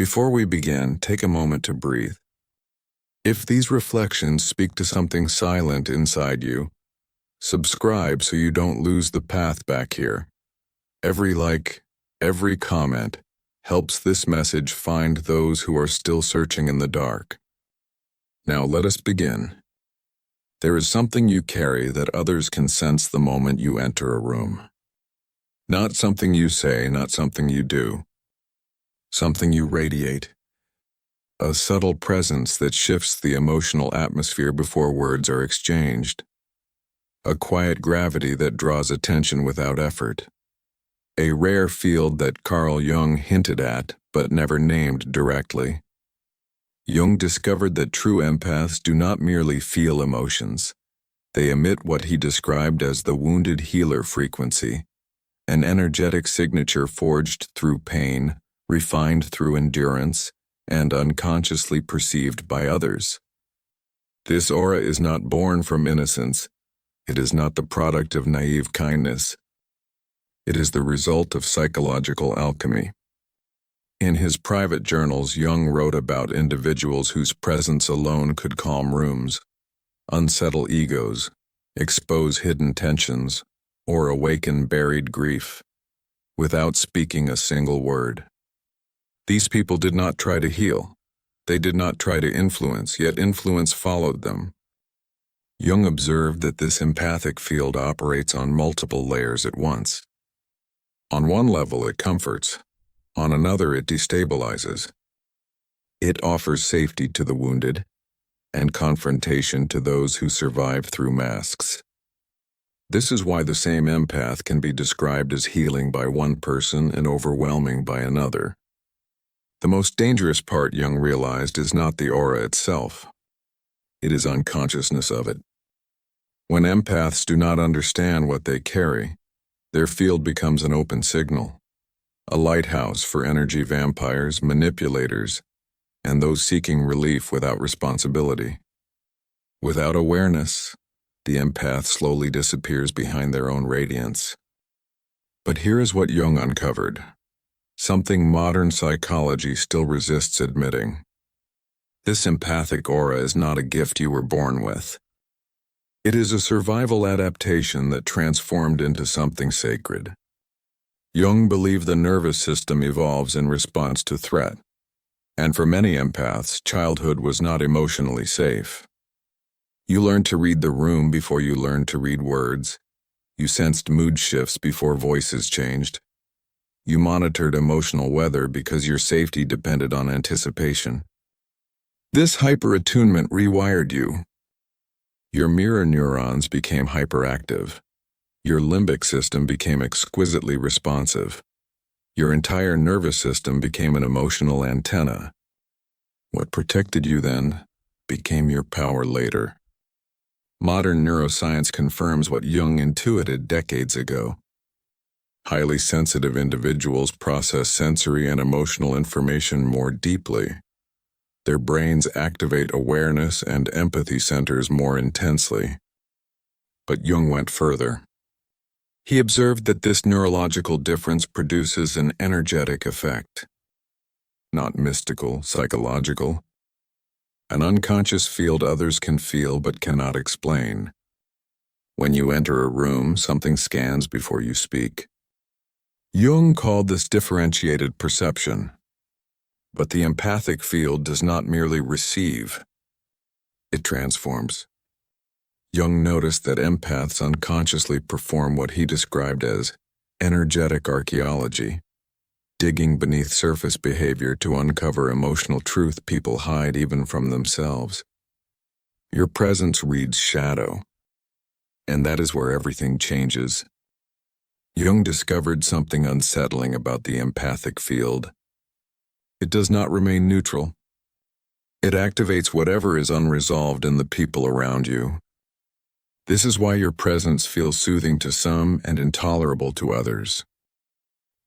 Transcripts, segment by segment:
Before we begin, take a moment to breathe. If these reflections speak to something silent inside you, subscribe so you don't lose the path back here. Every like, every comment helps this message find those who are still searching in the dark. Now let us begin. There is something you carry that others can sense the moment you enter a room. Not something you say, not something you do. Something you radiate. A subtle presence that shifts the emotional atmosphere before words are exchanged. A quiet gravity that draws attention without effort. A rare field that Carl Jung hinted at, but never named directly. Jung discovered that true empaths do not merely feel emotions. They emit what he described as the wounded healer frequency, an energetic signature forged through pain, refined through endurance, and unconsciously perceived by others. This aura is not born from innocence. It is not the product of naive kindness. It is the result of psychological alchemy. In his private journals, Jung wrote about individuals whose presence alone could calm rooms, unsettle egos, expose hidden tensions, or awaken buried grief, without speaking a single word. These people did not try to heal. They did not try to influence, yet influence followed them. Jung observed that this empathic field operates on multiple layers at once. On one level, it comforts. On another, it destabilizes. It offers safety to the wounded and confrontation to those who survive through masks. This is why the same empath can be described as healing by one person and overwhelming by another. The most dangerous part, Jung realized, is not the aura itself. It is unconsciousness of it. When empaths do not understand what they carry, their field becomes an open signal, a lighthouse for energy vampires, manipulators, and those seeking relief without responsibility. Without awareness, the empath slowly disappears behind their own radiance. But here is what Jung uncovered, something modern psychology still resists admitting. This empathic aura is not a gift you were born with. It is a survival adaptation that transformed into something sacred. Jung believed the nervous system evolves in response to threat, and for many empaths, childhood was not emotionally safe. You learned to read the room before you learned to read words. You sensed mood shifts before voices changed. You monitored emotional weather because your safety depended on anticipation. This hyper-attunement rewired you. Your mirror neurons became hyperactive. Your limbic system became exquisitely responsive. Your entire nervous system became an emotional antenna. What protected you then became your power later. Modern neuroscience confirms what Jung intuited decades ago. Highly sensitive individuals process sensory and emotional information more deeply. Their brains activate awareness and empathy centers more intensely. But Jung went further. He observed that this neurological difference produces an energetic effect. Not mystical, psychological. An unconscious field others can feel but cannot explain. When you enter a room, something scans before you speak. Jung called this differentiated perception. But the empathic field does not merely receive, it transforms. Jung noticed that empaths unconsciously perform what he described as energetic archaeology, digging beneath surface behavior to uncover emotional truth people hide even from themselves. Your presence reads shadow, and that is where everything changes. Jung discovered something unsettling about the empathic field. It does not remain neutral. It activates whatever is unresolved in the people around you. This is why your presence feels soothing to some and intolerable to others.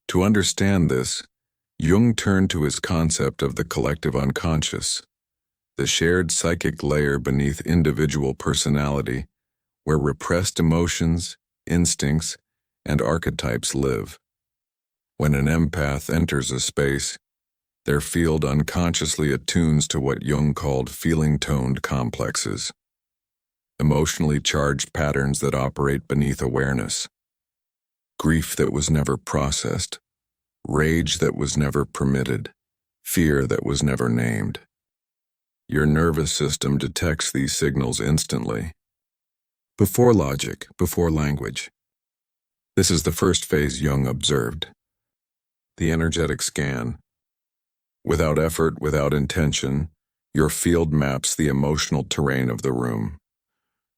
To understand this, Jung turned to his concept of the collective unconscious, the shared psychic layer beneath individual personality, where repressed emotions, instincts, and archetypes live. When an empath enters a space, Their field unconsciously attunes to what Jung called feeling-toned complexes, emotionally charged patterns that operate beneath awareness. Grief that was never processed, rage that was never permitted, fear that was never named. Your nervous system detects these signals instantly. Before logic, before language. This is the first phase Jung observed. The energetic scan. Without effort, without intention, your field maps the emotional terrain of the room.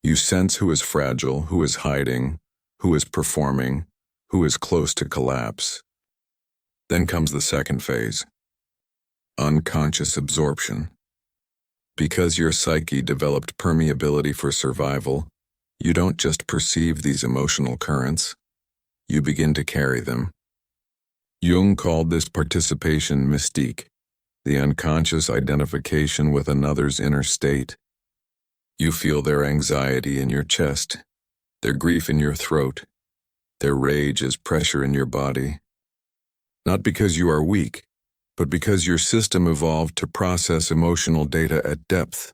You sense who is fragile, who is hiding, who is performing, who is close to collapse. Then comes the second phase. Unconscious absorption. Because your psyche developed permeability for survival, you don't just perceive these emotional currents, you begin to carry them. Jung called this participation mistook, the unconscious identification with another's inner state. You feel their anxiety in your chest, their grief in your throat, their rage as pressure in your body. Not because you are weak, but because your system evolved to process emotional data at depth.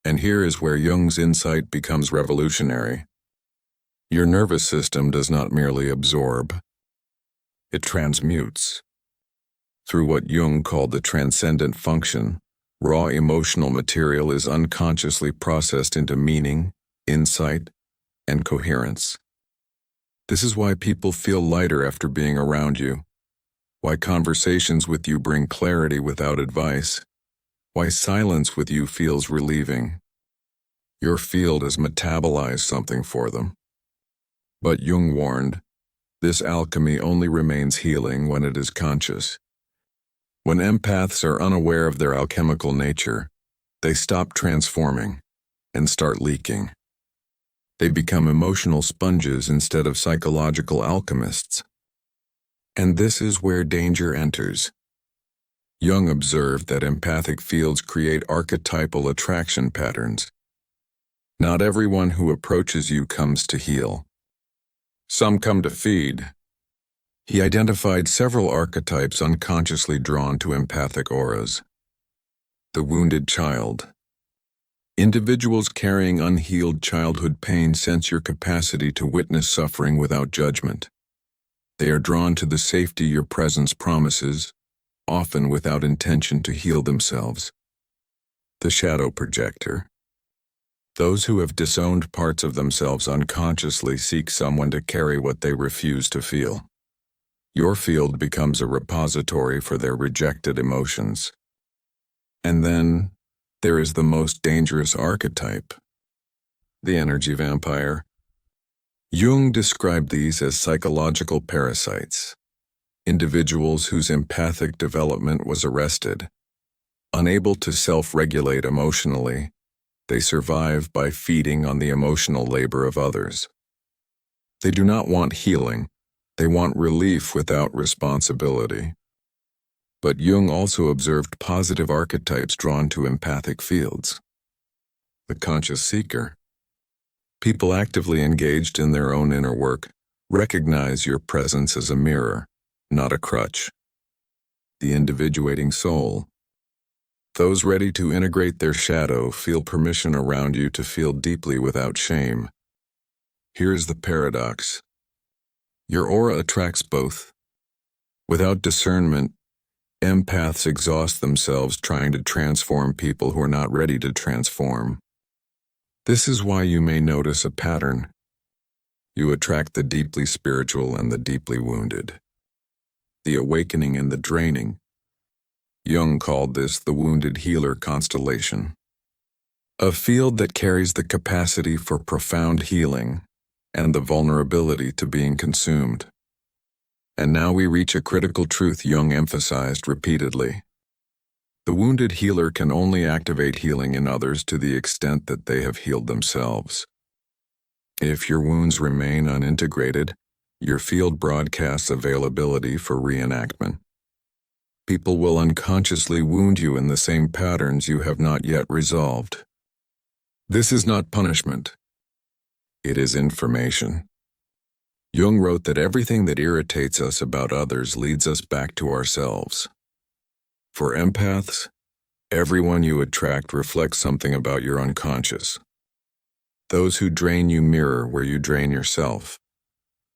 And here is where Jung's insight becomes revolutionary. Your nervous system does not merely absorb, it transmutes. Through what Jung called the transcendent function, raw emotional material is unconsciously processed into meaning, insight, and coherence. This is why people feel lighter after being around you, why conversations with you bring clarity without advice, why silence with you feels relieving. Your field has metabolized something for them. But Jung warned, this alchemy only remains healing when it is conscious. When empaths are unaware of their alchemical nature, they stop transforming and start leaking. They become emotional sponges instead of psychological alchemists. And this is where danger enters. Jung observed that empathic fields create archetypal attraction patterns. Not everyone who approaches you comes to heal. Some come to feed. He identified several archetypes unconsciously drawn to empathic auras. The wounded child. Individuals carrying unhealed childhood pain sense your capacity to witness suffering without judgment. They are drawn to the safety your presence promises, often without intention to heal themselves. The shadow projector. Those who have disowned parts of themselves unconsciously seek someone to carry what they refuse to feel. Your field becomes a repository for their rejected emotions. And then, there is the most dangerous archetype, the energy vampire. Jung described these as psychological parasites, individuals whose empathic development was arrested. Unable to self-regulate emotionally, they survive by feeding on the emotional labor of others. They do not want healing, they want relief without responsibility. But Jung also observed positive archetypes drawn to empathic fields. The conscious seeker. People actively engaged in their own inner work recognize your presence as a mirror, not a crutch. The individuating soul. Those ready to integrate their shadow feel permission around you to feel deeply without shame. Here's the paradox. Your aura attracts both. Without discernment, empaths exhaust themselves trying to transform people who are not ready to transform. This is why you may notice a pattern. You attract the deeply spiritual and the deeply wounded. The awakening and the draining. Jung called this the wounded healer constellation. A field that carries the capacity for profound healing and the vulnerability to being consumed. And now we reach a critical truth Jung emphasized repeatedly. The wounded healer can only activate healing in others to the extent that they have healed themselves. If your wounds remain unintegrated, your field broadcasts availability for reenactment. People will unconsciously wound you in the same patterns you have not yet resolved. This is not punishment. It is information. Jung wrote that everything that irritates us about others leads us back to ourselves. For empaths, everyone you attract reflects something about your unconscious. Those who drain you mirror where you drain yourself.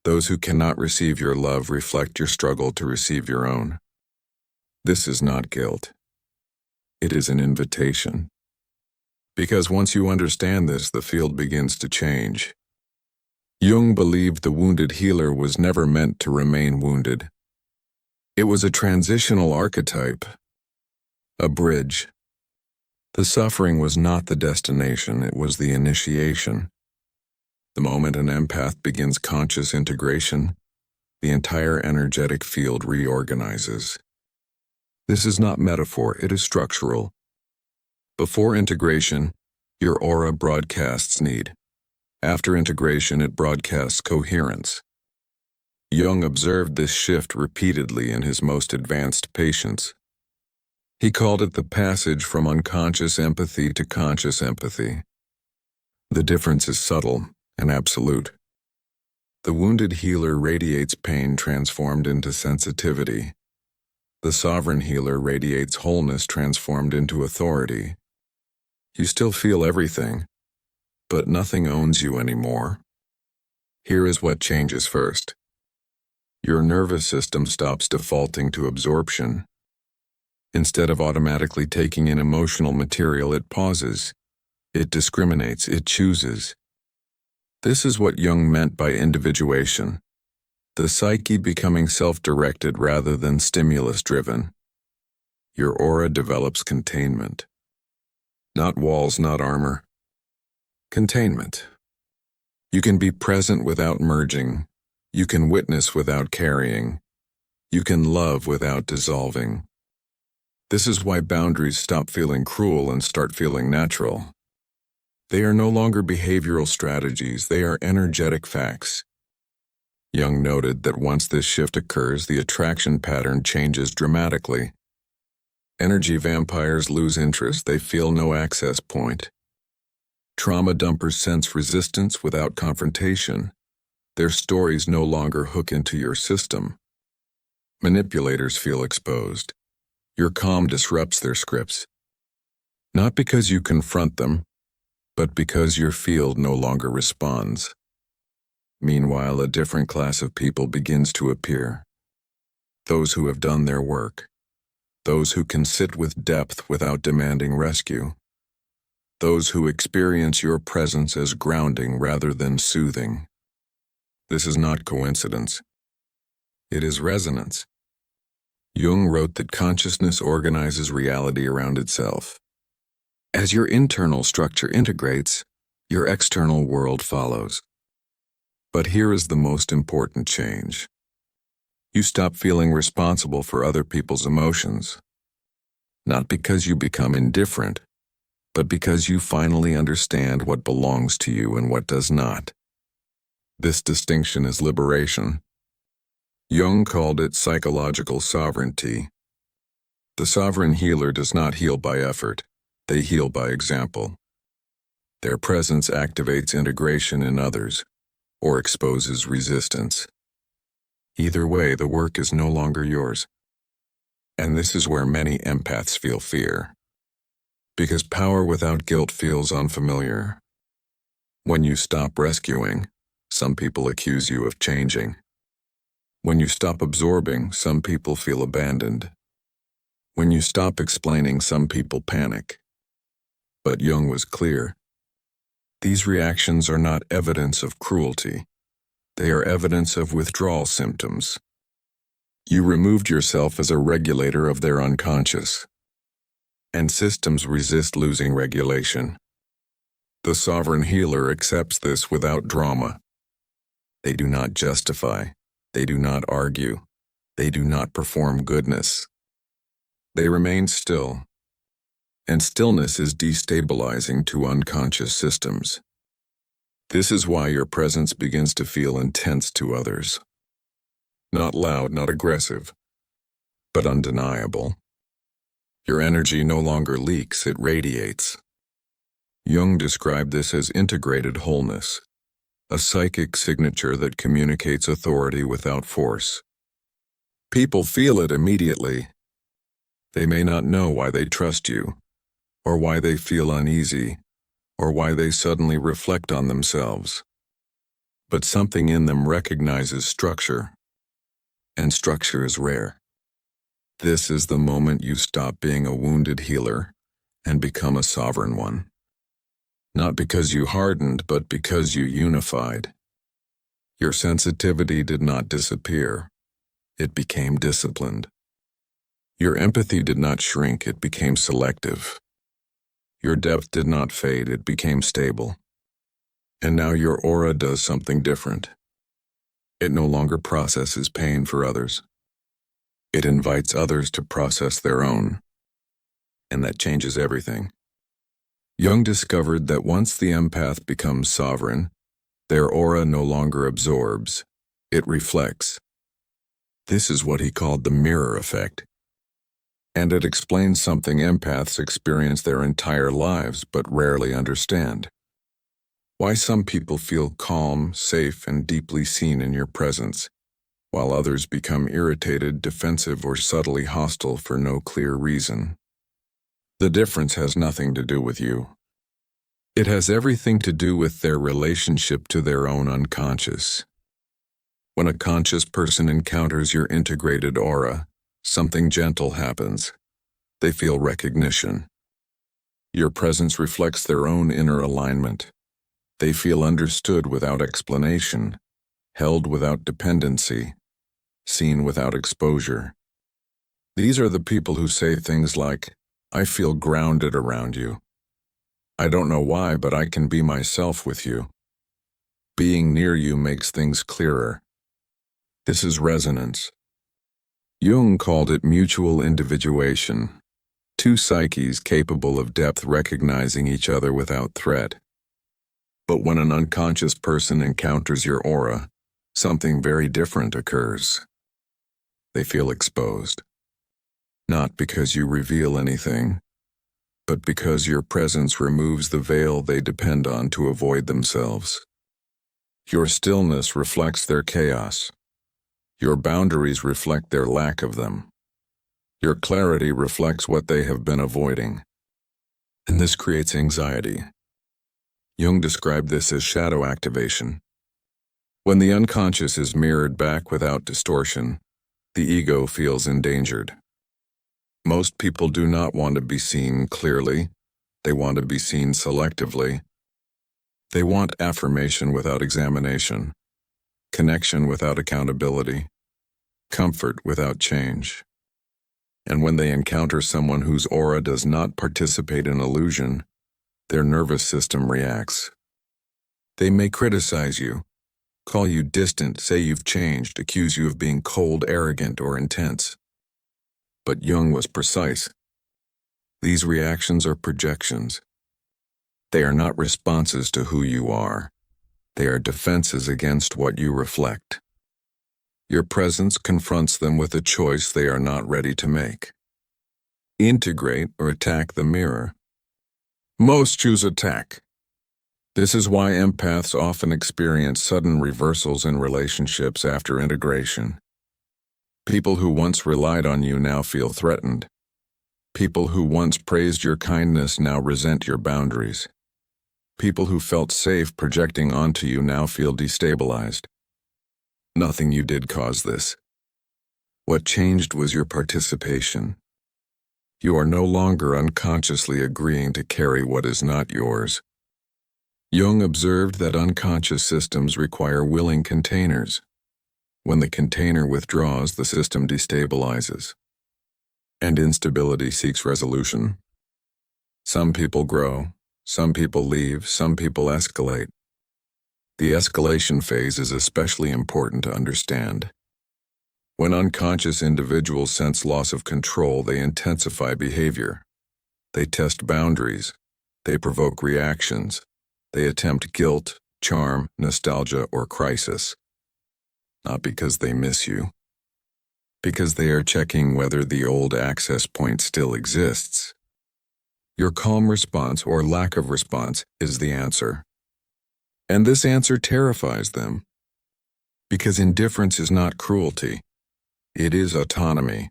Those who cannot receive your love reflect your struggle to receive your own. This is not guilt. It is an invitation. Because once you understand this, the field begins to change. Jung believed the wounded healer was never meant to remain wounded. It was a transitional archetype, a bridge. The suffering was not the destination, it was the initiation. The moment an empath begins conscious integration, the entire energetic field reorganizes. This is not metaphor, it is structural. Before integration, your aura broadcasts need. After integration, it broadcasts coherence. Jung observed this shift repeatedly in his most advanced patients. He called it the passage from unconscious empathy to conscious empathy. The difference is subtle and absolute. The wounded healer radiates pain transformed into sensitivity. The sovereign healer radiates wholeness transformed into authority. You still feel everything, but nothing owns you anymore. Here is what changes first. Your nervous system stops defaulting to absorption. Instead of automatically taking in emotional material, it pauses. It discriminates, it chooses. This is what Jung meant by individuation. The psyche becoming self-directed rather than stimulus-driven. Your aura develops containment. Not walls, not armor. Containment. You can be present without merging. You can witness without carrying. You can love without dissolving. This is why boundaries stop feeling cruel and start feeling natural. They are no longer behavioral strategies, they are energetic facts. Jung noted that once this shift occurs, the attraction pattern changes dramatically. Energy vampires lose interest, they feel no access point. Trauma dumpers sense resistance without confrontation. Their stories no longer hook into your system. Manipulators feel exposed. Your calm disrupts their scripts. Not because you confront them, but because your field no longer responds. Meanwhile, a different class of people begins to appear. Those who have done their work. Those who can sit with depth without demanding rescue. Those who experience your presence as grounding rather than soothing. This is not coincidence. It is resonance. Jung wrote that consciousness organizes reality around itself. As your internal structure integrates, your external world follows. But here is the most important change. You stop feeling responsible for other people's emotions. Not because you become indifferent, but because you finally understand what belongs to you and what does not. This distinction is liberation. Jung called it psychological sovereignty. The sovereign healer does not heal by effort, they heal by example. Their presence activates integration in others, or exposes resistance. Either way, the work is no longer yours. And this is where many empaths feel fear. Because power without guilt feels unfamiliar. When you stop rescuing, some people accuse you of changing. When you stop absorbing, some people feel abandoned. When you stop explaining, some people panic. But Jung was clear. These reactions are not evidence of cruelty. They are evidence of withdrawal symptoms. You removed yourself as a regulator of their unconscious. And systems resist losing regulation. The sovereign healer accepts this without drama. They do not justify. They do not argue. They do not perform goodness. They remain still. And stillness is destabilizing to unconscious systems. This is why your presence begins to feel intense to others. Not loud, not aggressive, but undeniable. Your energy no longer leaks, it radiates. Jung described this as integrated wholeness, a psychic signature that communicates authority without force. People feel it immediately. They may not know why they trust you, or why they feel uneasy, or why they suddenly reflect on themselves. But something in them recognizes structure, and structure is rare. This is the moment you stop being a wounded healer and become a sovereign one. Not because you hardened, but because you unified. Your sensitivity did not disappear. It became disciplined. Your empathy did not shrink, it became selective. Your depth did not fade, it became stable. And now your aura does something different. It no longer processes pain for others. It invites others to process their own. And that changes everything. Jung discovered that once the empath becomes sovereign, their aura no longer absorbs, it reflects. This is what he called the mirror effect. And it explains something empaths experience their entire lives but rarely understand. Why some people feel calm, safe, and deeply seen in your presence, while others become irritated, defensive, or subtly hostile for no clear reason. The difference has nothing to do with you. It has everything to do with their relationship to their own unconscious. When a conscious person encounters your integrated aura, something gentle happens. They feel recognition. Your presence reflects their own inner alignment. They feel understood without explanation, held without dependency, seen without exposure. These are the people who say things like, "I feel grounded around you. I don't know why, but I can be myself with you. Being near you makes things clearer." This is resonance. Jung called it mutual individuation, two psyches capable of depth recognizing each other without threat. But when an unconscious person encounters your aura, something very different occurs. They feel exposed. Not because you reveal anything, but because your presence removes the veil they depend on to avoid themselves. Your stillness reflects their chaos. Your boundaries reflect their lack of them. Your clarity reflects what they have been avoiding. And this creates anxiety. Jung described this as shadow activation. When the unconscious is mirrored back without distortion, the ego feels endangered. Most people do not want to be seen clearly. They want to be seen selectively. They want affirmation without examination, connection without accountability, comfort without change. And when they encounter someone whose aura does not participate in illusion, their nervous system reacts. They may criticize you, call you distant, say you've changed, accuse you of being cold, arrogant, or intense. But Jung was precise. These reactions are projections. They are not responses to who you are. They are defenses against what you reflect. Your presence confronts them with a choice they are not ready to make. Integrate or attack the mirror. Most choose attack. This is why empaths often experience sudden reversals in relationships after integration. People who once relied on you now feel threatened. People who once praised your kindness now resent your boundaries. People who felt safe projecting onto you now feel destabilized. Nothing you did caused this. What changed was your participation. You are no longer unconsciously agreeing to carry what is not yours. Jung observed that unconscious systems require willing containers. When the container withdraws, the system destabilizes. And instability seeks resolution. Some people grow, some people leave, some people escalate. The escalation phase is especially important to understand. When unconscious individuals sense loss of control, they intensify behavior. They test boundaries. They provoke reactions. They attempt guilt, charm, nostalgia, or crisis. Not because they miss you. Because they are checking whether the old access point still exists. Your calm response or lack of response is the answer. And this answer terrifies them. Because indifference is not cruelty. It is autonomy.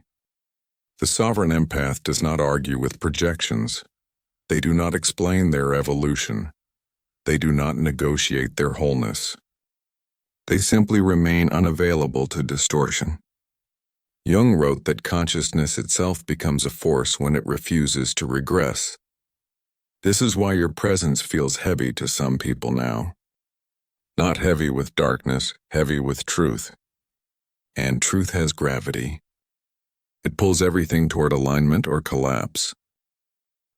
The sovereign empath does not argue with projections. They do not explain their evolution. They do not negotiate their wholeness. They simply remain unavailable to distortion. Jung wrote that consciousness itself becomes a force when it refuses to regress. This is why your presence feels heavy to some people now. Not heavy with darkness, heavy with truth. And truth has gravity. It pulls everything toward alignment or collapse.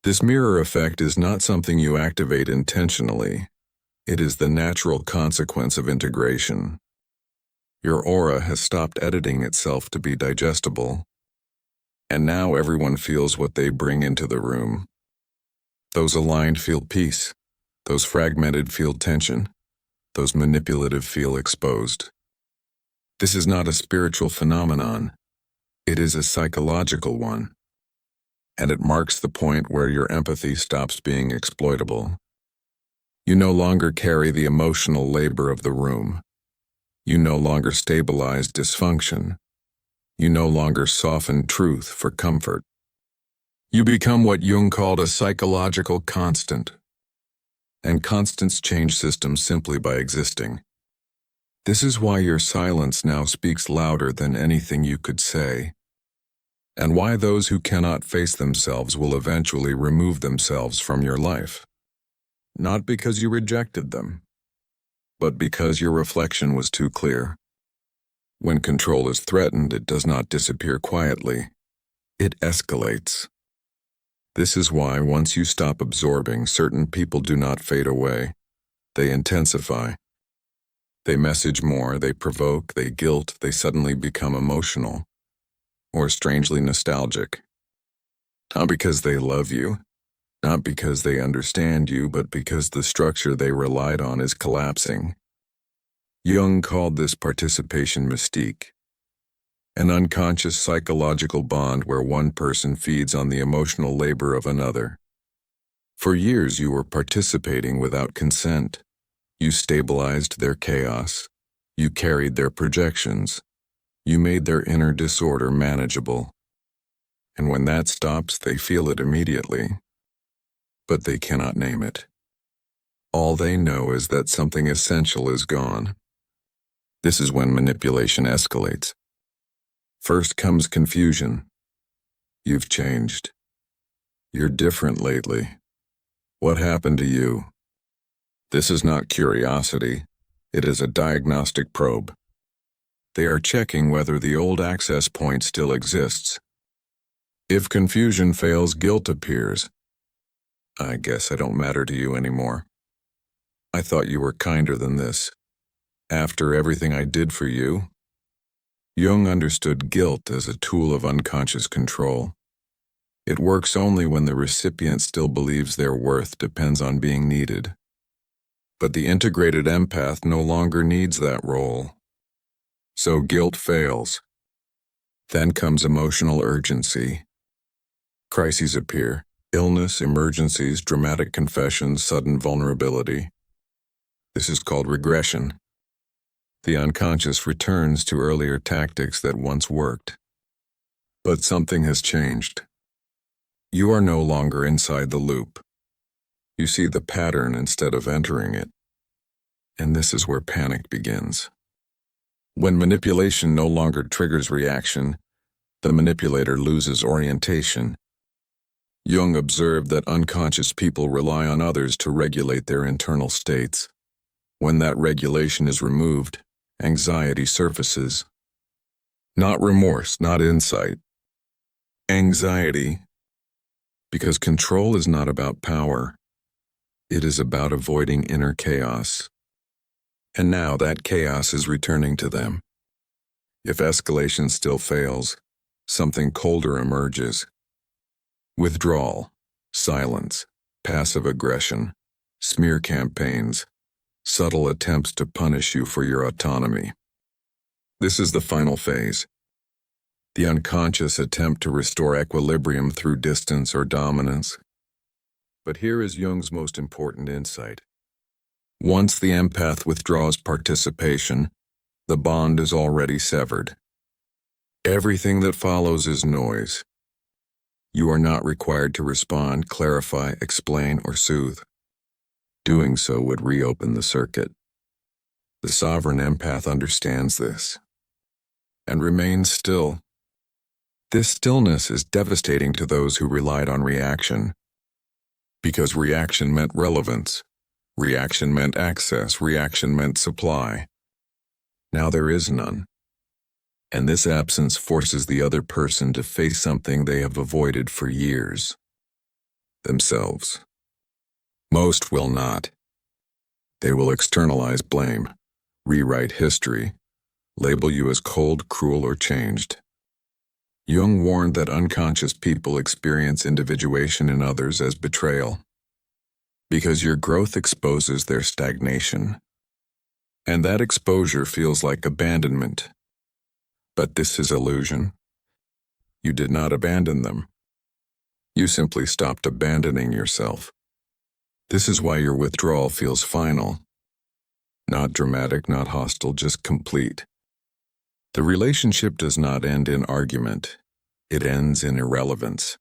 This mirror effect is not something you activate intentionally. It is the natural consequence of integration. Your aura has stopped editing itself to be digestible. And now everyone feels what they bring into the room. Those aligned feel peace. Those fragmented feel tension. Those manipulative feel exposed. This is not a spiritual phenomenon. It is a psychological one. And it marks the point where your empathy stops being exploitable. You no longer carry the emotional labor of the room. You no longer stabilize dysfunction. You no longer soften truth for comfort. You become what Jung called a psychological constant. And constants change systems simply by existing. This is why your silence now speaks louder than anything you could say. And why those who cannot face themselves will eventually remove themselves from your life. Not because you rejected them, but because your reflection was too clear. When control is threatened, it does not disappear quietly. It escalates. This is why once you stop absorbing, certain people do not fade away. They intensify. They message more, they provoke, they guilt, they suddenly become emotional. Or strangely nostalgic. Not because they love you, not because they understand you, but because the structure they relied on is collapsing. Jung called this participation mystique, an unconscious psychological bond where one person feeds on the emotional labor of another. For years you were participating without consent. You stabilized their chaos. You carried their projections. You made their inner disorder manageable. And when that stops, they feel it immediately. But they cannot name it. All they know is that something essential is gone. This is when manipulation escalates. First comes confusion. You've changed. You're different lately. What happened to you? This is not curiosity. It is a diagnostic probe. They are checking whether the old access point still exists. If confusion fails, guilt appears. I guess I don't matter to you anymore. I thought you were kinder than this. After everything I did for you. Jung understood guilt as a tool of unconscious control. It works only when the recipient still believes their worth depends on being needed. But the integrated empath no longer needs that role. So guilt fails. Then comes emotional urgency. Crises appear: illness, emergencies, dramatic confessions, sudden vulnerability. This is called regression. The unconscious returns to earlier tactics that once worked. But something has changed. You are no longer inside the loop. You see the pattern instead of entering it. And this is where panic begins. When manipulation no longer triggers reaction, the manipulator loses orientation. Jung observed that unconscious people rely on others to regulate their internal states. When that regulation is removed, anxiety surfaces. Not remorse, not insight. Anxiety. Because control is not about power. It is about avoiding inner chaos. And now that chaos is returning to them. If escalation still fails, something colder emerges. Withdrawal, silence, passive aggression, smear campaigns, subtle attempts to punish you for your autonomy. This is the final phase. The unconscious attempt to restore equilibrium through distance or dominance. But here is Jung's most important insight. Once the empath withdraws participation, the bond is already severed. Everything that follows is noise. You are not required to respond, clarify, explain, or soothe. Doing so would reopen the circuit. The sovereign empath understands this and remains still. This stillness is devastating to those who relied on reaction, because reaction meant relevance, reaction meant access, reaction meant supply. Now there is none. And this absence forces the other person to face something they have avoided for years: themselves. Most will not. They will externalize blame, rewrite history, label you as cold, cruel, or changed. Jung warned that unconscious people experience individuation in others as betrayal, because your growth exposes their stagnation. And that exposure feels like abandonment. But this is illusion. You did not abandon them. You simply stopped abandoning yourself. This is why your withdrawal feels final. Not dramatic, not hostile, just complete. The relationship does not end in argument. It ends in irrelevance.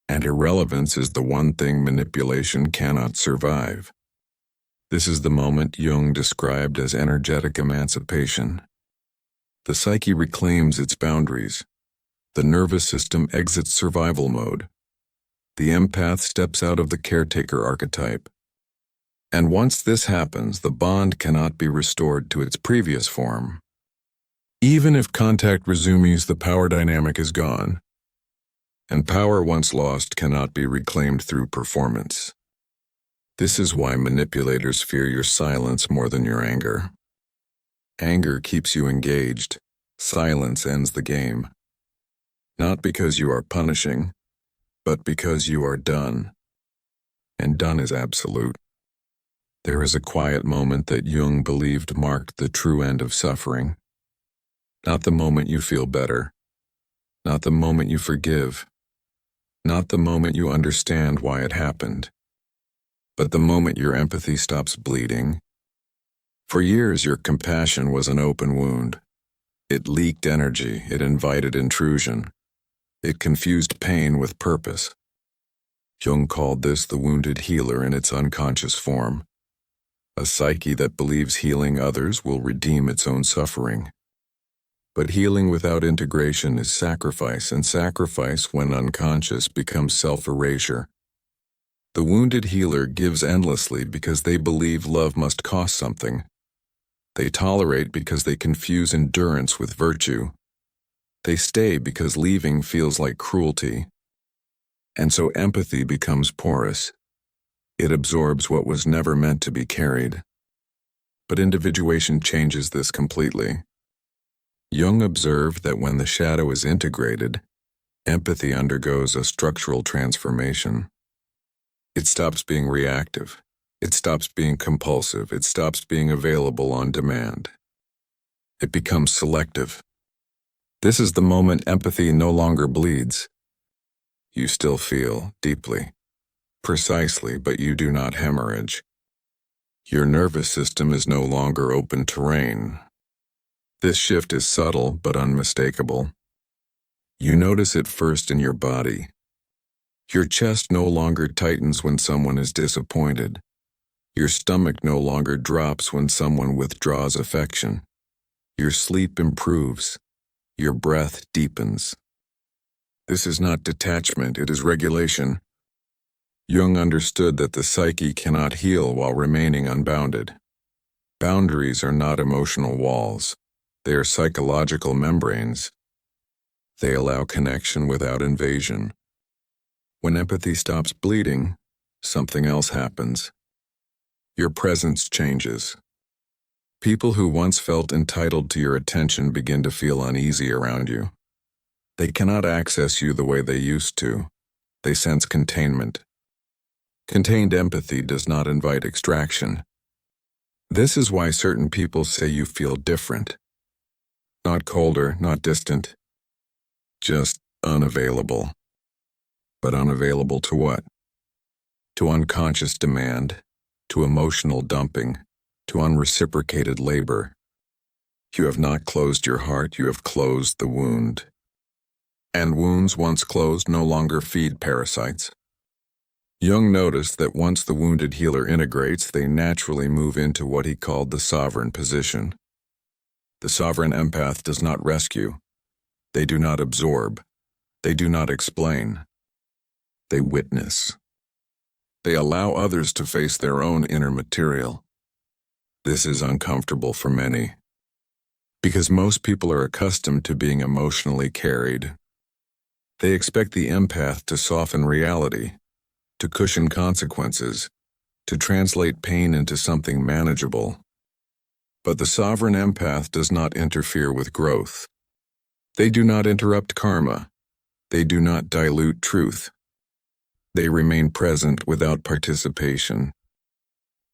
And irrelevance is the one thing manipulation cannot survive. This is the moment Jung described as energetic emancipation. The psyche reclaims its boundaries. The nervous system exits survival mode. The empath steps out of the caretaker archetype. And once this happens, the bond cannot be restored to its previous form. Even if contact resumes, the power dynamic is gone. And power once lost cannot be reclaimed through performance. This is why manipulators fear your silence more than your anger. Anger keeps you engaged. Silence ends the game. Not because you are punishing, but because you are done. And done is absolute. There is a quiet moment that Jung believed marked the true end of suffering. Not the moment you feel better. Not the moment you forgive. Not the moment you understand why it happened. But the moment your empathy stops bleeding. For years, your compassion was an open wound. It leaked energy. It invited intrusion. It confused pain with purpose. Jung called this the wounded healer in its unconscious form. A psyche that believes healing others will redeem its own suffering. But healing without integration is sacrifice, and sacrifice, when unconscious, becomes self-erasure. The wounded healer gives endlessly because they believe love must cost something. They tolerate because they confuse endurance with virtue. They stay because leaving feels like cruelty. And so empathy becomes porous. It absorbs what was never meant to be carried. But individuation changes this completely. Jung observed that when the shadow is integrated, empathy undergoes a structural transformation. It stops being reactive. It stops being compulsive. It stops being available on demand. It becomes selective. This is the moment empathy no longer bleeds. You still feel deeply, precisely, but you do not hemorrhage. Your nervous system is no longer open terrain. This shift is subtle but unmistakable. You notice it first in your body. Your chest no longer tightens when someone is disappointed. Your stomach no longer drops when someone withdraws affection. Your sleep improves. Your breath deepens. This is not detachment, it is regulation. Jung understood that the psyche cannot heal while remaining unbounded. Boundaries are not emotional walls. They are psychological membranes. They allow connection without invasion. When empathy stops bleeding, something else happens. Your presence changes. People who once felt entitled to your attention begin to feel uneasy around you. They cannot access you the way they used to. They sense containment. Contained empathy does not invite extraction. This is why certain people say you feel different. Not colder, not distant. Just unavailable. But unavailable to what? To unconscious demand, to emotional dumping, to unreciprocated labor. You have not closed your heart, you have closed the wound. and wounds once closed no longer feed parasites. Jung noticed that once the wounded healer integrates, they naturally move into what he called the sovereign position. The sovereign empath does not rescue. They do not absorb. They do not explain. They witness. They allow others to face their own inner material. This is uncomfortable for many, because most people are accustomed to being emotionally carried. They expect the empath to soften reality, to cushion consequences, to translate pain into something manageable. But the sovereign empath does not interfere with growth. They do not interrupt karma. They do not dilute truth. They remain present without participation.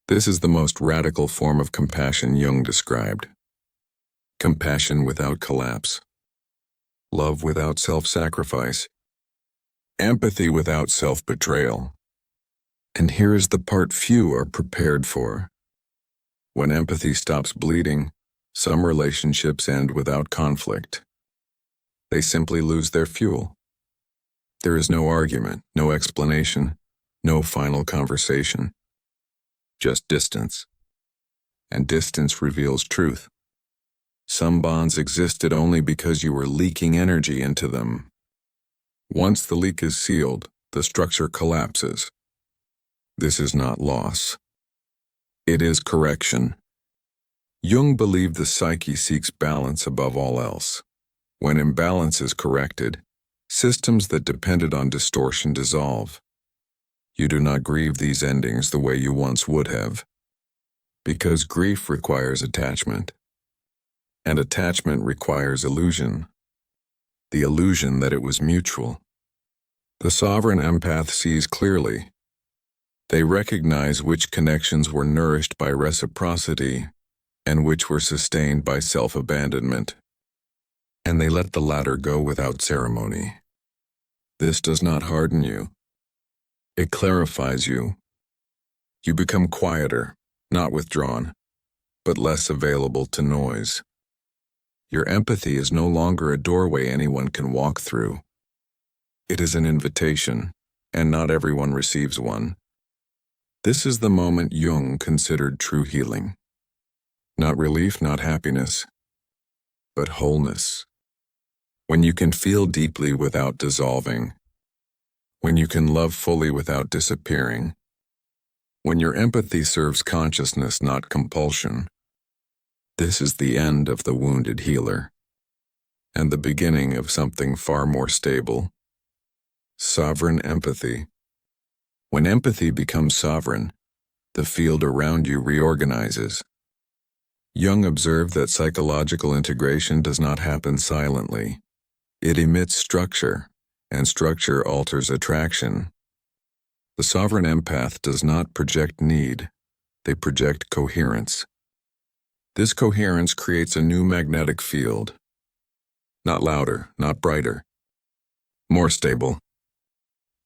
This is the most radical form of compassion Jung described. Compassion without collapse. Love without self-sacrifice. Empathy without self-betrayal. And here is the part few are prepared for. When empathy stops bleeding, some relationships end without conflict. They simply lose their fuel. There is no argument, no explanation, no final conversation. Just distance. And distance reveals truth. Some bonds existed only because you were leaking energy into them. Once the leak is sealed, the structure collapses. This is not loss. It is correction. Jung believed the psyche seeks balance above all else. When imbalance is corrected, systems that depended on distortion dissolve. You do not grieve these endings the way you once would have, because grief requires attachment, and attachment requires illusion, the illusion that it was mutual. The sovereign empath sees clearly. They recognize which connections were nourished by reciprocity and which were sustained by self-abandonment, and they let the latter go without ceremony. This does not harden you. It clarifies you. You become quieter, not withdrawn, but less available to noise. Your empathy is no longer a doorway anyone can walk through. It is an invitation, and not everyone receives one. This is the moment Jung considered true healing. Not relief, not happiness, but wholeness. When you can feel deeply without dissolving. When you can love fully without disappearing. When your empathy serves consciousness, not compulsion. This is the end of the wounded healer, and the beginning of something far more stable. Sovereign empathy. When empathy becomes sovereign, the field around you reorganizes. Jung observed that psychological integration does not happen silently. It emits structure, and structure alters attraction. The sovereign empath does not project need, they project coherence. This coherence creates a new magnetic field. Not louder, not brighter. More stable.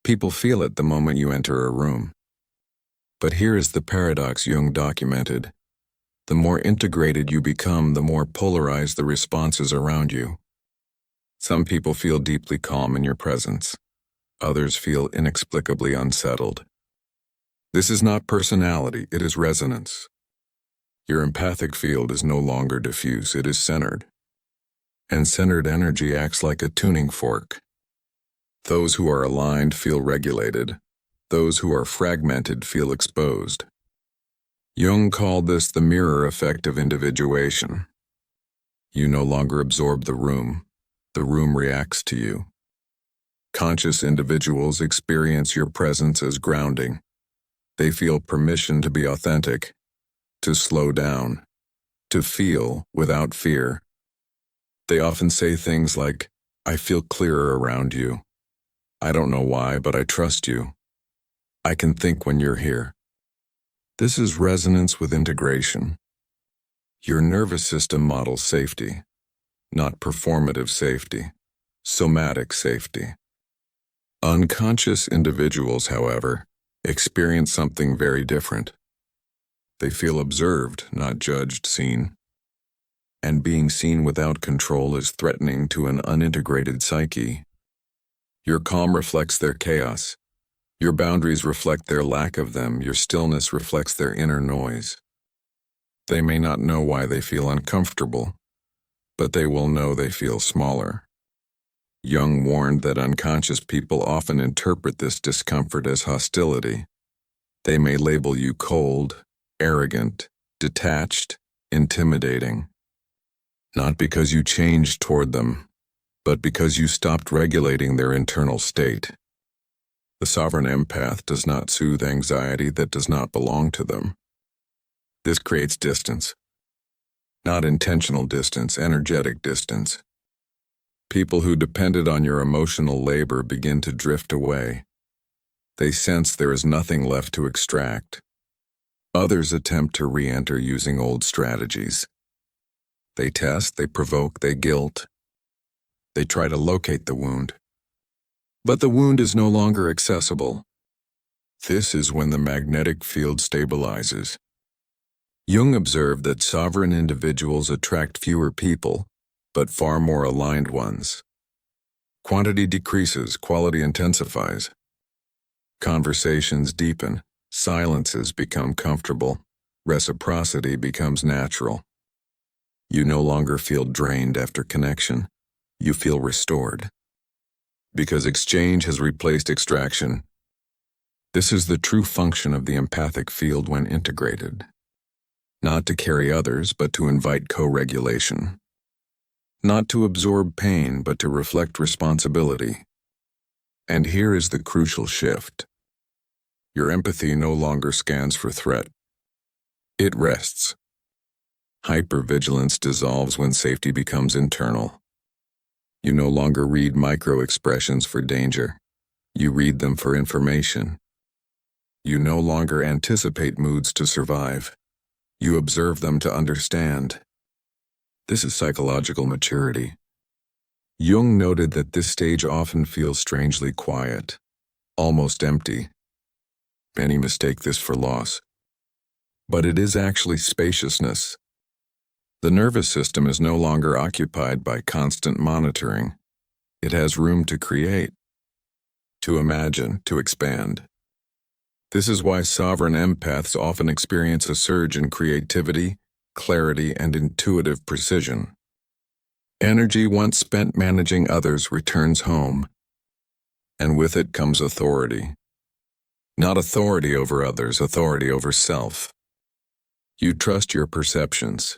People feel it the moment you enter a room. But here is the paradox Jung documented. The more integrated you become, the more polarized the responses around you. Some people feel deeply calm in your presence. Others feel inexplicably unsettled. This is not personality, it is resonance. Your empathic field is no longer diffuse, it is centered. And centered energy acts like a tuning fork. Those who are aligned feel regulated. Those who are fragmented feel exposed. Jung called this the mirror effect of individuation. You no longer absorb the room reacts to you. Conscious individuals experience your presence as grounding. They feel permission to be authentic, to slow down, to feel without fear. They often say things like, "I feel clearer around you. I don't know why, but I trust you. I can think when you're here." This is resonance with integration. Your nervous system models safety, not performative safety, somatic safety. Unconscious individuals, however, experience something very different. They feel observed, not judged, seen. And being seen without control is threatening to an unintegrated psyche. Your calm reflects their chaos. Your boundaries reflect their lack of them. Your stillness reflects their inner noise. They may not know why they feel uncomfortable, but they will know they feel smaller. Jung warned that unconscious people often interpret this discomfort as hostility. They may label you cold, arrogant, detached, intimidating. Not because you changed toward them, but because you stopped regulating their internal state. The sovereign empath does not soothe anxiety that does not belong to them. This creates distance. Not intentional distance, energetic distance. People who depended on your emotional labor begin to drift away. They sense there is nothing left to extract. Others attempt to re-enter using old strategies. They test, they provoke, they guilt. They try to locate the wound. But the wound is no longer accessible. This is when the magnetic field stabilizes. Jung observed that sovereign individuals attract fewer people, but far more aligned ones. Quantity decreases, quality intensifies. Conversations deepen, silences become comfortable, reciprocity becomes natural. You no longer feel drained after connection. You feel restored. Because exchange has replaced extraction. This is the true function of the empathic field when integrated. Not to carry others, but to invite co-regulation. Not to absorb pain, but to reflect responsibility. And here is the crucial shift. Your empathy no longer scans for threat. It rests. Hypervigilance dissolves when safety becomes internal. You no longer read micro-expressions for danger. You read them for information. You no longer anticipate moods to survive. You observe them to understand. This is psychological maturity. Jung noted that this stage often feels strangely quiet, almost empty. Many mistake this for loss. But it is actually spaciousness. The nervous system is no longer occupied by constant monitoring. It has room to create, to imagine, to expand. This is why sovereign empaths often experience a surge in creativity, clarity, and intuitive precision. Energy once spent managing others returns home, and with it comes authority. Not authority over others, authority over self. You trust your perceptions.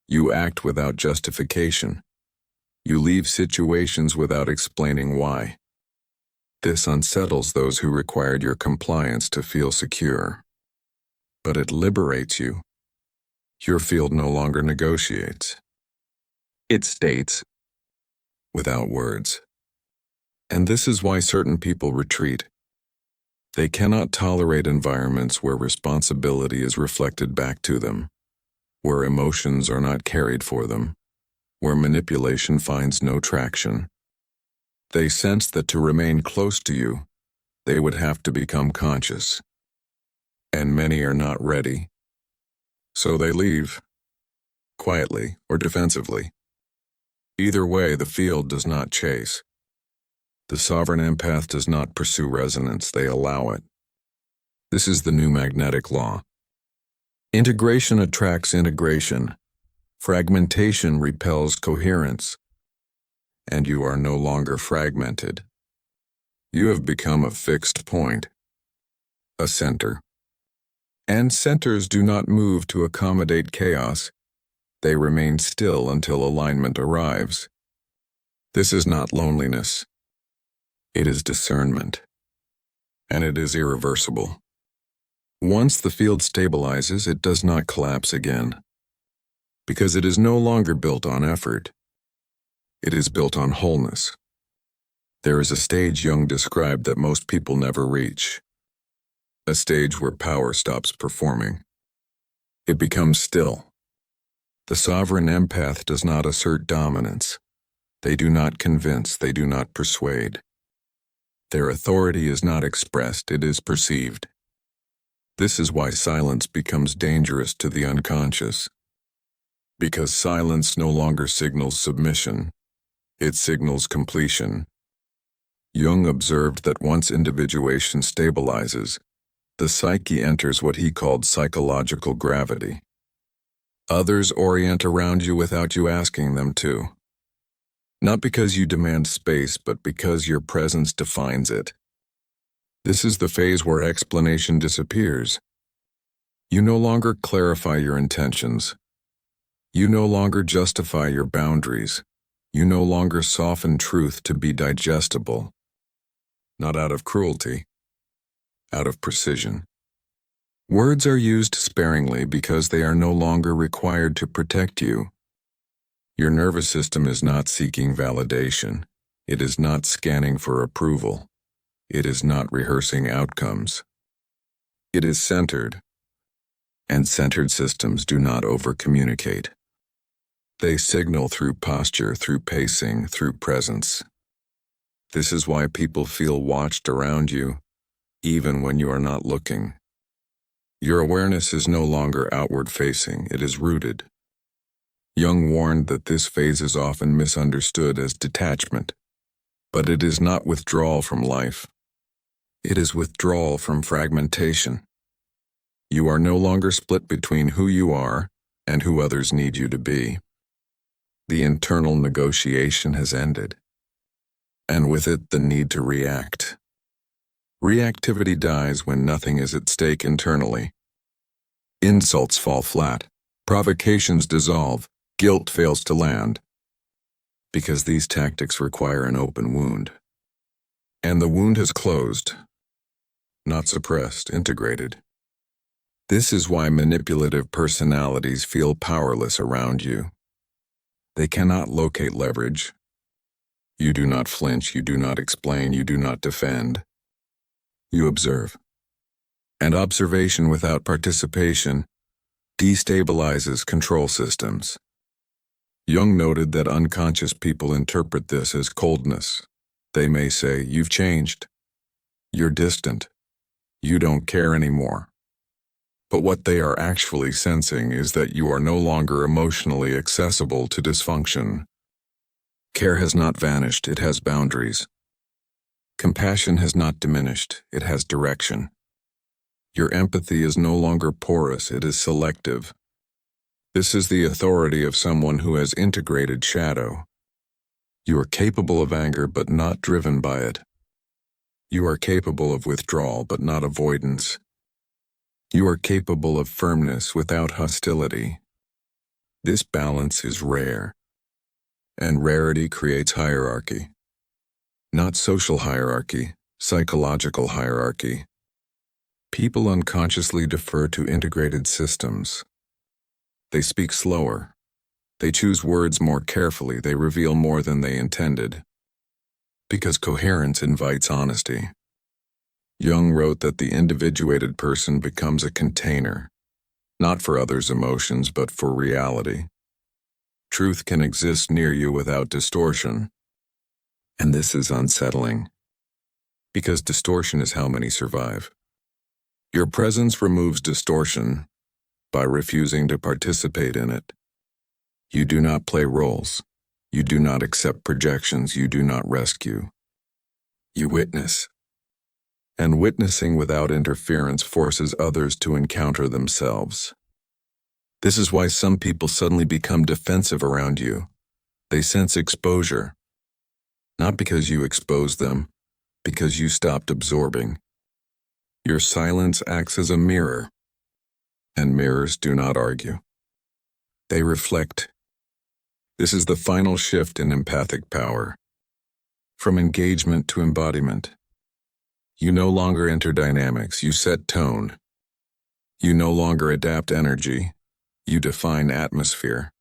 You act without justification. You leave situations without explaining why. This unsettles those who required your compliance to feel secure. But it liberates you. Your field no longer negotiates. It states, without words. And this is why certain people retreat. They cannot tolerate environments where responsibility is reflected back to them, where emotions are not carried for them, where manipulation finds no traction. They sense that to remain close to you, they would have to become conscious. And many are not ready. So they leave, quietly or defensively. Either way, the field does not chase. The sovereign empath does not pursue resonance, they allow it. This is the new magnetic law. Integration attracts integration. Fragmentation repels coherence. And you are no longer fragmented. You have become a fixed point, a center. And centers do not move to accommodate chaos. They remain still until alignment arrives. This is not loneliness. It is discernment. And it is irreversible. Once the field stabilizes, it does not collapse again. Because it is no longer built on effort. It is built on wholeness. There is a stage Jung described that most people never reach. A stage where power stops performing. It becomes still. The sovereign empath does not assert dominance. They do not convince, they do not persuade. Their authority is not expressed, it is perceived. This is why silence becomes dangerous to the unconscious. Because silence no longer signals submission, it signals completion. Jung observed that once individuation stabilizes, the psyche enters what he called psychological gravity. Others orient around you without you asking them to. Not because you demand space, but because your presence defines it. This is the phase where explanation disappears. You no longer clarify your intentions. You no longer justify your boundaries. You no longer soften truth to be digestible. Not out of cruelty, out of precision. Words are used sparingly because they are no longer required to protect you. Your nervous system is not seeking validation. It is not scanning for approval. It is not rehearsing outcomes. It is centered. And centered systems do not over-communicate. They signal through posture, through pacing, through presence. This is why people feel watched around you, even when you are not looking. Your awareness is no longer outward-facing, it is rooted. Jung warned that this phase is often misunderstood as detachment, but it is not withdrawal from life. It is withdrawal from fragmentation. You are no longer split between who you are and who others need you to be. The internal negotiation has ended, and with it the need to react. Reactivity dies when nothing is at stake internally. Insults fall flat, provocations dissolve, guilt fails to land. Because these tactics require an open wound. And the wound has closed, not suppressed, integrated. This is why manipulative personalities feel powerless around you. They cannot locate leverage. You do not flinch, you do not explain, you do not defend. You observe. And observation without participation destabilizes control systems. Jung noted that unconscious people interpret this as coldness. They may say, "You've changed. You're distant. You don't care anymore." But what they are actually sensing is that you are no longer emotionally accessible to dysfunction. Care has not vanished, it has boundaries. Compassion has not diminished, it has direction. Your empathy is no longer porous, it is selective. This is the authority of someone who has integrated shadow. You are capable of anger but not driven by it. You are capable of withdrawal but not avoidance. You are capable of firmness without hostility. This balance is rare, and rarity creates hierarchy. Not social hierarchy, psychological hierarchy. People unconsciously defer to integrated systems. They speak slower. They choose words more carefully. They reveal more than they intended. Because coherence invites honesty. Jung wrote that the individuated person becomes a container, not for others' emotions, but for reality. Truth can exist near you without distortion. And this is unsettling. Because distortion is how many survive. Your presence removes distortion by refusing to participate in it. You do not play roles. You do not accept projections. You do not rescue. You witness. And witnessing without interference forces others to encounter themselves. This is why some people suddenly become defensive around you. They sense exposure. Not because you exposed them, because you stopped absorbing. Your silence acts as a mirror, and mirrors do not argue. They reflect. This is the final shift in empathic power. From engagement to embodiment. You no longer enter dynamics, you set tone. You no longer adapt energy, you define atmosphere.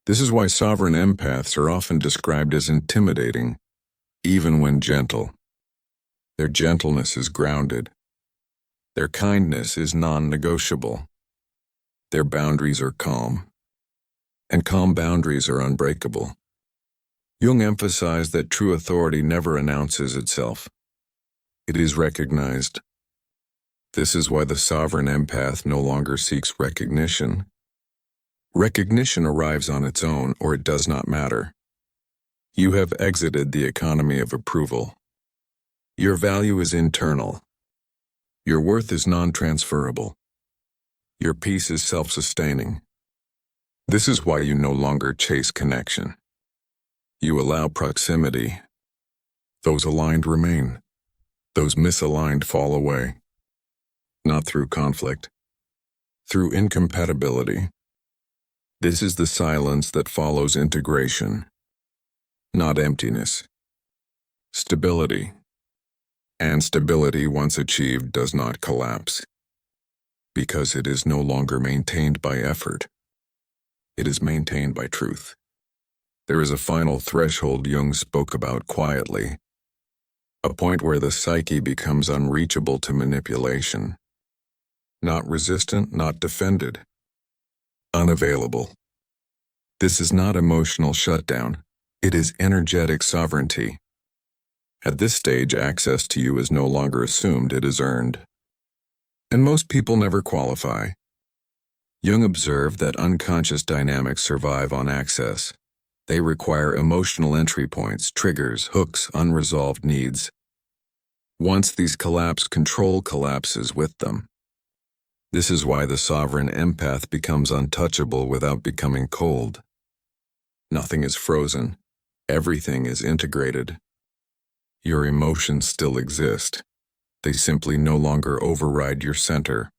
This is why sovereign empaths are often described as intimidating, even when gentle. Their gentleness is grounded. Their kindness is non-negotiable. Their boundaries are calm. And calm boundaries are unbreakable. Jung emphasized that true authority never announces itself. It is recognized. This is why the sovereign empath no longer seeks recognition. Recognition arrives on its own, or it does not matter. You have exited the economy of approval. Your value is internal. Your worth is non-transferable. Your peace is self-sustaining. This is why you no longer chase connection. You allow proximity. Those aligned remain. Those misaligned fall away. Not through conflict, through incompatibility. This is the silence that follows integration, not emptiness. Stability. And stability, once achieved, does not collapse, because it is no longer maintained by effort. It is maintained by truth. There is a final threshold Jung spoke about quietly, a point where the psyche becomes unreachable to manipulation. Not resistant, not defended. Unavailable. This is not emotional shutdown. It is energetic sovereignty. At this stage, access to you is no longer assumed, it is earned. And most people never qualify. Jung observed that unconscious dynamics survive on access. They require emotional entry points, triggers, hooks, unresolved needs. Once these collapse, control collapses with them. This is why the sovereign empath becomes untouchable without becoming cold. Nothing is frozen. Everything is integrated. Your emotions still exist. They simply no longer override your center.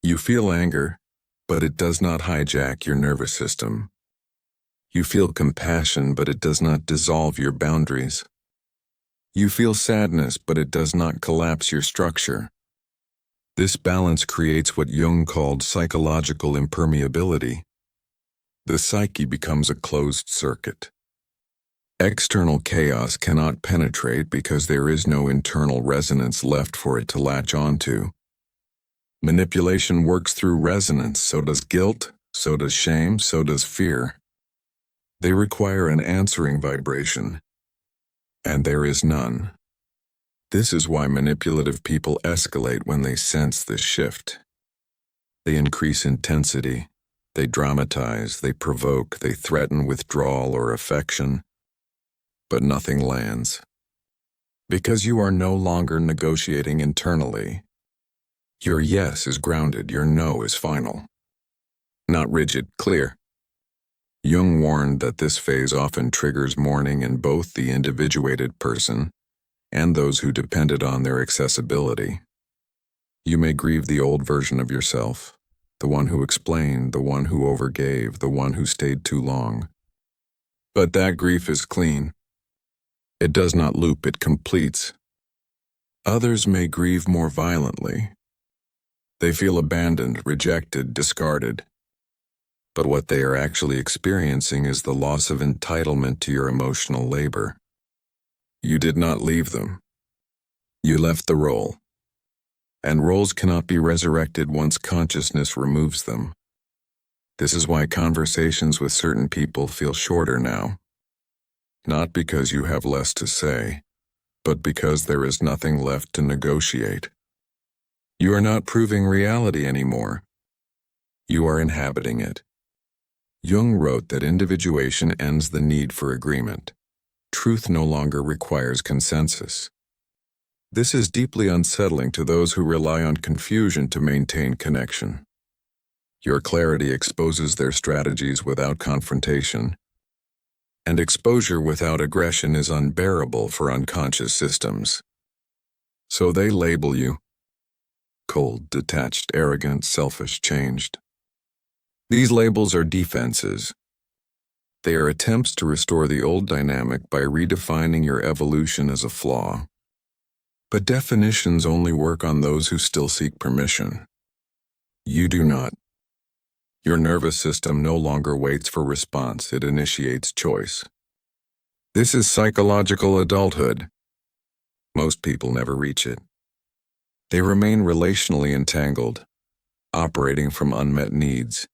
You feel anger, but it does not hijack your nervous system. You feel compassion, but it does not dissolve your boundaries. You feel sadness, but it does not collapse your structure. This balance creates what Jung called psychological impermeability. The psyche becomes a closed circuit. External chaos cannot penetrate because there is no internal resonance left for it to latch onto. Manipulation works through resonance, so does guilt, so does shame, so does fear. They require an answering vibration, and there is none. This is why manipulative people escalate when they sense this shift. They increase intensity, they dramatize, they provoke, they threaten withdrawal or affection, but nothing lands. Because you are no longer negotiating internally. Your yes is grounded, your no is final. Not rigid, clear. Jung warned that this phase often triggers mourning in both the individuated person and those who depended on their accessibility. You may grieve the old version of yourself, the one who explained, the one who overgave, the one who stayed too long. But that grief is clean. It does not loop, it completes. Others may grieve more violently. They feel abandoned, rejected, discarded. But what they are actually experiencing is the loss of entitlement to your emotional labor. You did not leave them. You left the role. And roles cannot be resurrected once consciousness removes them. This is why conversations with certain people feel shorter now. Not because you have less to say, but because there is nothing left to negotiate. You are not proving reality anymore. You are inhabiting it. Jung wrote that individuation ends the need for agreement. Truth no longer requires consensus. This is deeply unsettling to those who rely on confusion to maintain connection. Your clarity exposes their strategies without confrontation, and exposure without aggression is unbearable for unconscious systems. So they label you cold, detached, arrogant, selfish, changed. These labels are defenses. They are attempts to restore the old dynamic by redefining your evolution as a flaw. But definitions only work on those who still seek permission. You do not. Your nervous system no longer waits for response, it initiates choice. This is psychological adulthood. Most people never reach it. They remain relationally entangled, operating from unmet needs,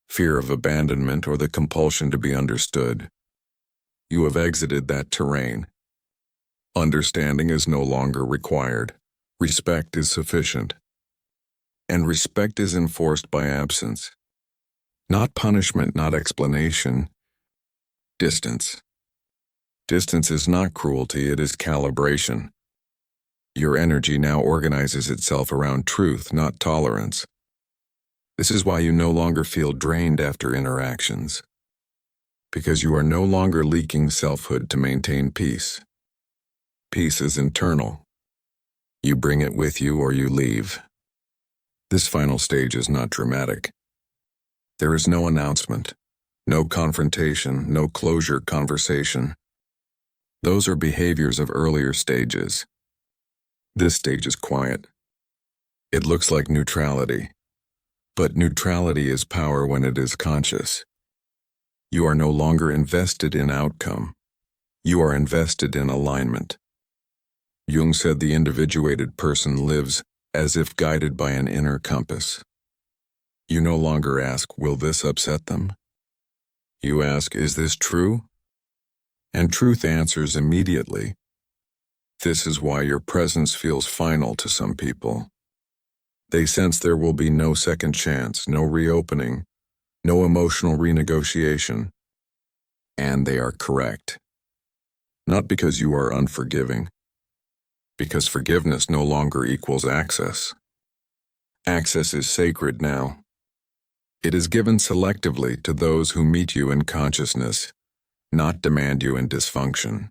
fear of abandonment, or the compulsion to be understood. You have exited that terrain. Understanding is no longer required. Respect is sufficient. And respect is enforced by absence. Not punishment, not explanation. Distance. Distance is not cruelty, it is calibration. Your energy now organizes itself around truth, not tolerance. This is why you no longer feel drained after interactions. Because you are no longer leaking selfhood to maintain peace. Peace is internal. You bring it with you or you leave. This final stage is not dramatic. There is no announcement, no confrontation, no closure conversation. Those are behaviors of earlier stages. This stage is quiet. It looks like neutrality, but neutrality is power when it is conscious. You are no longer invested in outcome. You are invested in alignment. Jung said the individuated person lives as if guided by an inner compass. You no longer ask, will this upset them? You ask, is this true? And truth answers immediately. This is why your presence feels final to some people. They sense there will be no second chance, no reopening, no emotional renegotiation. And they are correct. Not because you are unforgiving, because forgiveness no longer equals access. Access is sacred now. It is given selectively to those who meet you in consciousness, not demand you in dysfunction.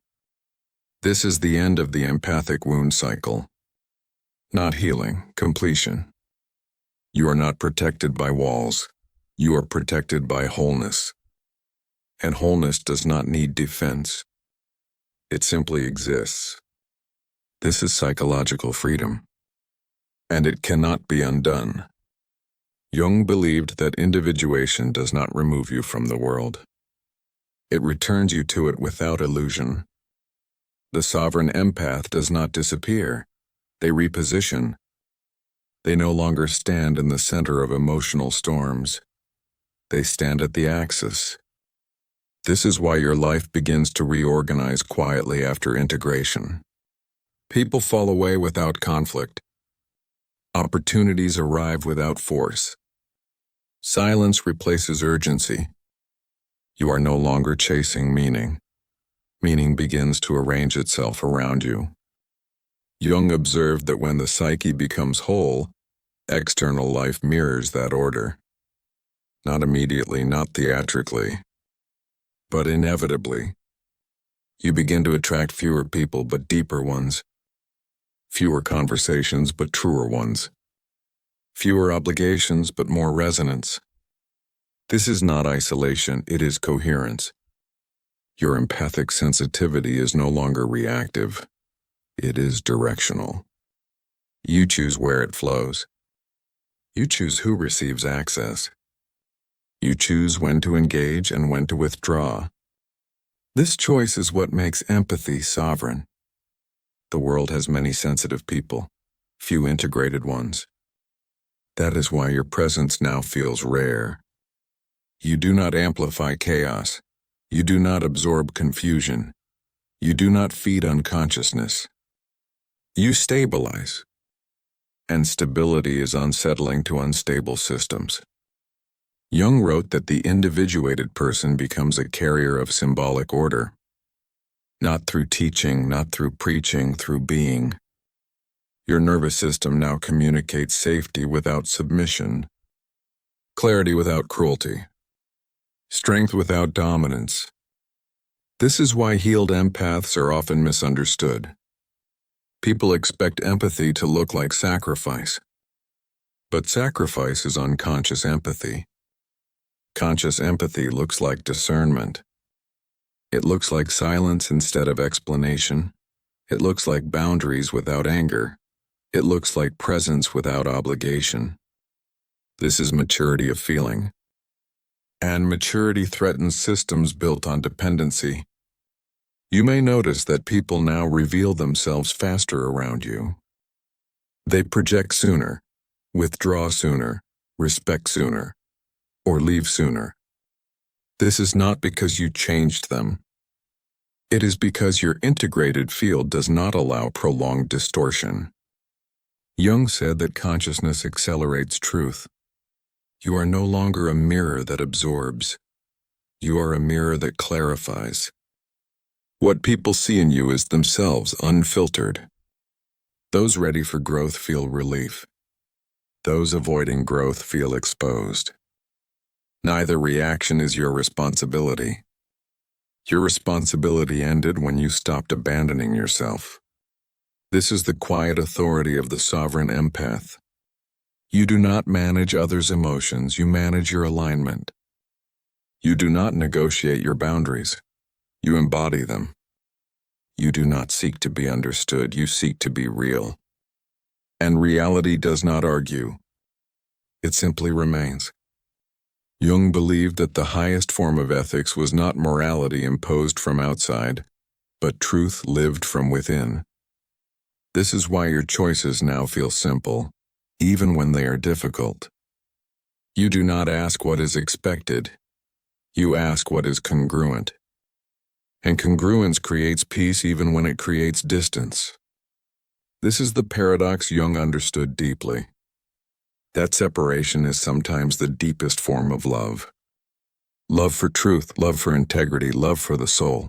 This is the end of the empathic wound cycle. Not healing, completion. You are not protected by walls. You are protected by wholeness. And wholeness does not need defense. It simply exists. This is psychological freedom. And it cannot be undone. Jung believed that individuation does not remove you from the world. It returns you to it without illusion. The sovereign empath does not disappear. They reposition. They no longer stand in the center of emotional storms. They stand at the axis. This is why your life begins to reorganize quietly after integration. People fall away without conflict. Opportunities arrive without force. Silence replaces urgency. You are no longer chasing meaning. Meaning begins to arrange itself around you. Jung observed that when the psyche becomes whole, external life mirrors that order. Not immediately, not theatrically, but inevitably. You begin to attract fewer people but deeper ones. Fewer conversations but truer ones. Fewer obligations but more resonance. This is not isolation, it is coherence. Your empathic sensitivity is no longer reactive. It is directional. You choose where it flows. You choose who receives access. You choose when to engage and when to withdraw. This choice is what makes empathy sovereign. The world has many sensitive people, few integrated ones. That is why your presence now feels rare. You do not amplify chaos. You do not absorb confusion. You do not feed unconsciousness. You stabilize. And stability is unsettling to unstable systems. Jung wrote that the individuated person becomes a carrier of symbolic order. Not through teaching, not through preaching, through being. Your nervous system now communicates safety without submission, clarity without cruelty, strength without dominance. This is why healed empaths are often misunderstood. People expect empathy to look like sacrifice. But sacrifice is unconscious empathy. Conscious empathy looks like discernment. It looks like silence instead of explanation. It looks like boundaries without anger. It looks like presence without obligation. This is maturity of feeling. And maturity threatens systems built on dependency. You may notice that people now reveal themselves faster around you. They project sooner, withdraw sooner, respect sooner, or leave sooner. This is not because you changed them. It is because your integrated field does not allow prolonged distortion. Jung said that consciousness accelerates truth. You are no longer a mirror that absorbs. You are a mirror that clarifies. What people see in you is themselves unfiltered. Those ready for growth feel relief. Those avoiding growth feel exposed. Neither reaction is your responsibility. Your responsibility ended when you stopped abandoning yourself. This is the quiet authority of the sovereign empath. You do not manage others' emotions, you manage your alignment. You do not negotiate your boundaries, you embody them. You do not seek to be understood, you seek to be real. And reality does not argue. It simply remains. Jung believed that the highest form of ethics was not morality imposed from outside, but truth lived from within. This is why your choices now feel simple, even when they are difficult. You do not ask what is expected. You ask what is congruent. And congruence creates peace even when it creates distance. This is the paradox Jung understood deeply. That separation is sometimes the deepest form of love. Love for truth, love for integrity, love for the soul.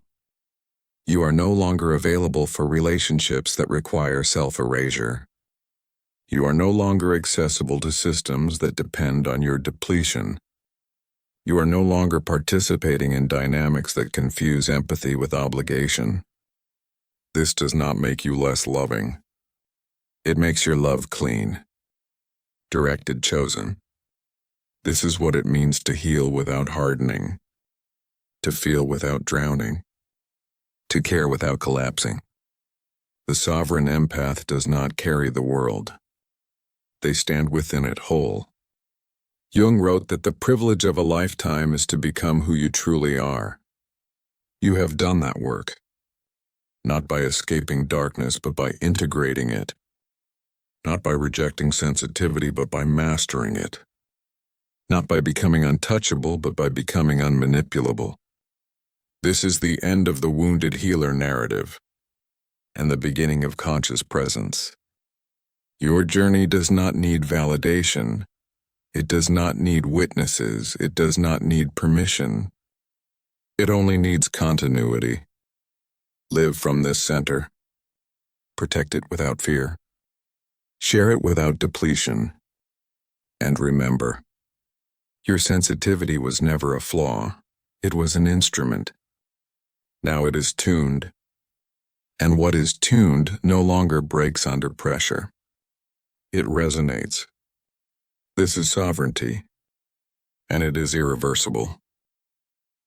You are no longer available for relationships that require self-erasure. You are no longer accessible to systems that depend on your depletion. You are no longer participating in dynamics that confuse empathy with obligation. This does not make you less loving. It makes your love clean, directed, chosen. This is what it means to heal without hardening, to feel without drowning, to care without collapsing. The sovereign empath does not carry the world. They stand within it whole. Jung wrote that the privilege of a lifetime is to become who you truly are. You have done that work, not by escaping darkness, but by integrating it. Not by rejecting sensitivity, but by mastering it. Not by becoming untouchable, but by becoming unmanipulable. This is the end of the wounded healer narrative, and the beginning of conscious presence. Your journey does not need validation. It does not need witnesses. It does not need permission. It only needs continuity. Live from this center. Protect it without fear. Share it without depletion. And remember, your sensitivity was never a flaw. It was an instrument. Now it is tuned. And what is tuned no longer breaks under pressure. It resonates. This is sovereignty, and it is irreversible.